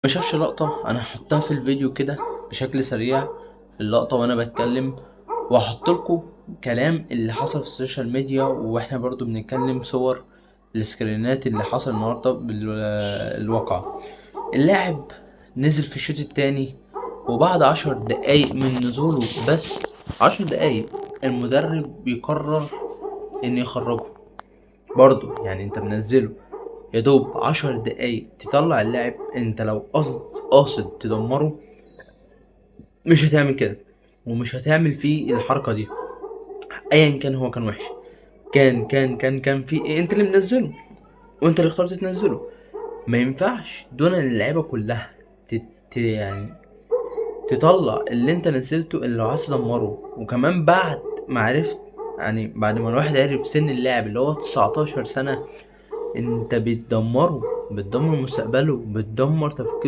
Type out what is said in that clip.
ما شافش لقطة انا هحطها في الفيديو كده بشكل سريع، اللقطة وانا بتكلم، وهحط لكم كلام اللي حصل في السوشيال ميديا، واحنا برضو بنتكلم صور السكرينات اللي حصل النهاردة بالواقع. اللاعب نزل في الشوط التاني، وبعد 10 دقايق من نزوله، بس 10 دقايق، المدرب بيقرر ان يخرجه. برضو يعني انت منزله يا دوب 10 دقايق تطلع اللاعب، انت لو قاصد تدمره مش هتعمل كده، ومش هتعمل فيه الحركة دي. ايا كان هو كان وحش، كان في إيه؟ انت اللي منزله وانت اللي اخترت تنزله. ما ينفعش دون اللعيبة كلها يعني تطلع اللي انت نزلته اللي لو عايز تدمره. وكمان بعد ما عرفت، يعني بعد ما الواحد عرف سن اللاعب اللي هو 19 سنة، انت بتدمره، بتدمر مستقبله، بتدمر تفكيره.